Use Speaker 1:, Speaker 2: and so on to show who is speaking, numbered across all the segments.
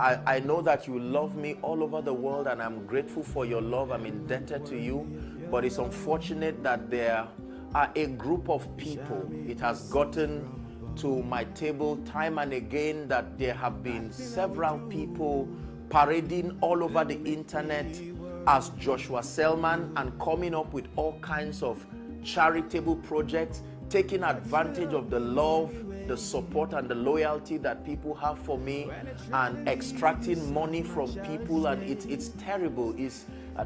Speaker 1: I know that you love me all over the world, and I'm grateful for your love. I'm indebted to you. But it's unfortunate that there are a group of people, it has gotten to my table time and again that there have been several people parading all over the internet as Joshua Selman and coming up with all kinds of charitable projects, taking advantage of the love, the support, and the loyalty that people have for me, and extracting money from people. And it's terrible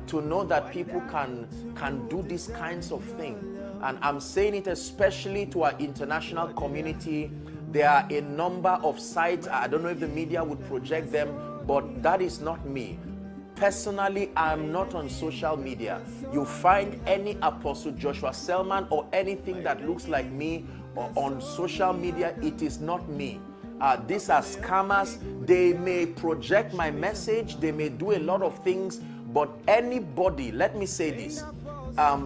Speaker 1: to know that people can do these kinds of things. And I'm saying it especially to our international community. There are a number of sites, I don't know if the media would project them, but that is not me. Personally, I'm not on social media. You find any Apostle Joshua Selman or anything that looks like me or on social media, it is not me. These are scammers. They may project my message, they may do a lot of things, but anybody, let me say this,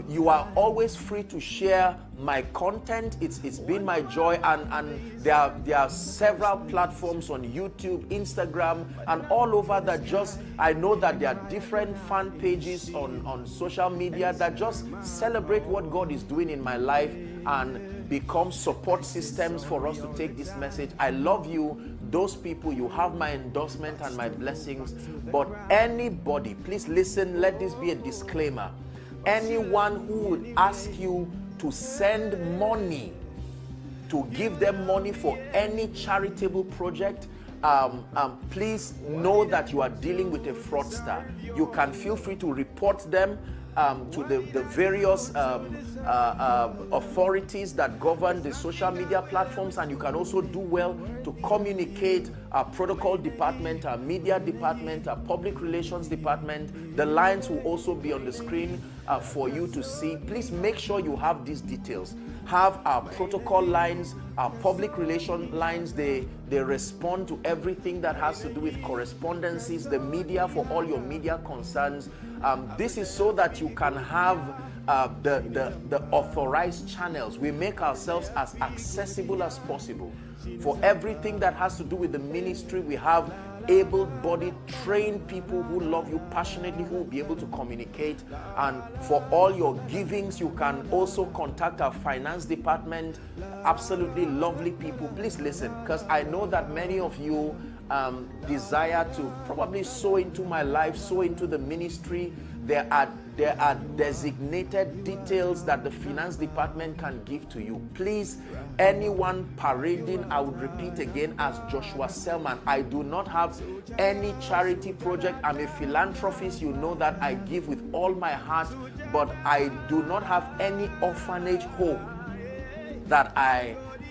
Speaker 1: you are always free to share my content. It's been my joy, and there are several platforms on YouTube, Instagram, and all over that I know that there are different fan pages on social media that just celebrate what God is doing in my life and become support systems for us to take this message. I love you. Those people, you have my endorsement and my blessings. But anybody, please listen, let this be a disclaimer. Anyone who would ask you to send money, to give them money for any charitable project, please know that you are dealing with a fraudster. You can feel free to report them to the various authorities that govern the social media platforms, and you can also do well to communicate our protocol department, our media department, our public relations department. The lines will also be on the screen for you to see. Please make sure you have these details. Have our protocol lines, our public relation lines. They respond to everything that has to do with correspondences, the media for all your media concerns. This is so that you can have the authorized channels. We make ourselves as accessible as possible. For everything that has to do with the ministry, we have able-bodied, trained people who love you passionately, who will be able to communicate. And for all your givings, you can also contact our finance department. Absolutely lovely people. Please listen, because I know that many of you desire to probably sow into my life, sow into the ministry. There are designated details that the finance department can give to you. Please, anyone parading, I would repeat again, as Joshua Selman, I do not have any charity project. I'm a philanthropist. You know that I give with all my heart, but I do not have any orphanage home that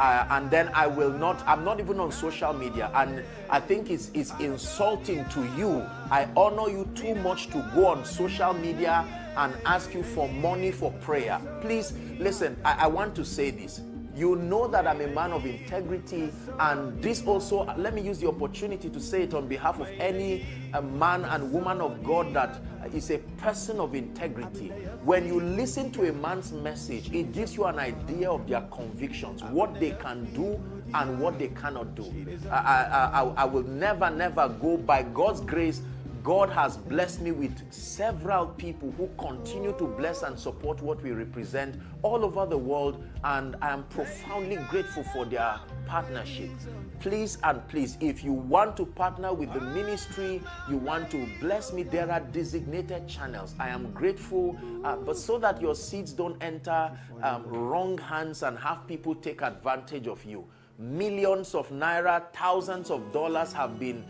Speaker 1: and then I will not, I'm not even on social media, and I think it's insulting to you. I honor you too much to go on social media and ask you for money for prayer. Please listen, I want to say this. You know that I'm a man of integrity, and this also, let me use the opportunity to say it on behalf of any man and woman of God that is a person of integrity. When you listen to a man's message, it gives you an idea of their convictions, what they can do and what they cannot do. I will never go. By God's grace, God has blessed me with several people who continue to bless and support what we represent all over the world, and I am profoundly grateful for their partnership. Please, if you want to partner with the ministry, you want to bless me, there are designated channels. I am grateful, but so that your seeds don't enter wrong hands and have people take advantage of you. Millions of naira, thousands of dollars have been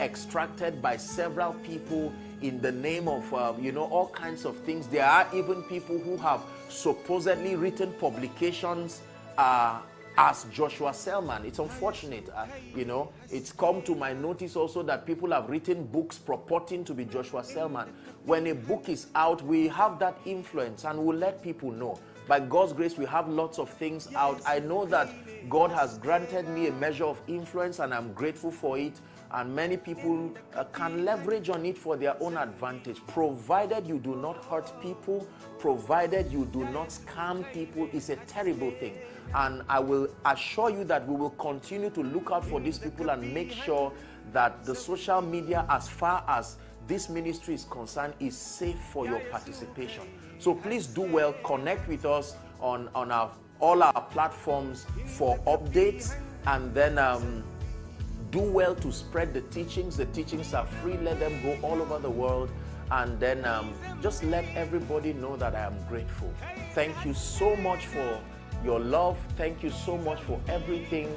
Speaker 1: extracted by several people in the name of all kinds of things. There are even people who have supposedly written publications as Joshua Selman. It's unfortunate. It's come to my notice also that people have written books purporting to be Joshua Selman. When a book is out, we have that influence and we'll let people know. By God's grace, we have lots of things out. I know that God has granted me a measure of influence, and I'm grateful for it. and many people can leverage on it for their own advantage, provided you do not hurt people, provided you do not scam people. Is a terrible thing. And I will assure you that we will continue to look out for these people and make sure that the social media, as far as this ministry is concerned, is safe for your participation. So please do well, connect with us on all our platforms for updates, and then do well to spread the teachings. The teachings are free. Let them go all over the world, and then just let everybody know that I am grateful. Thank you so much for your love. Thank you so much for everything.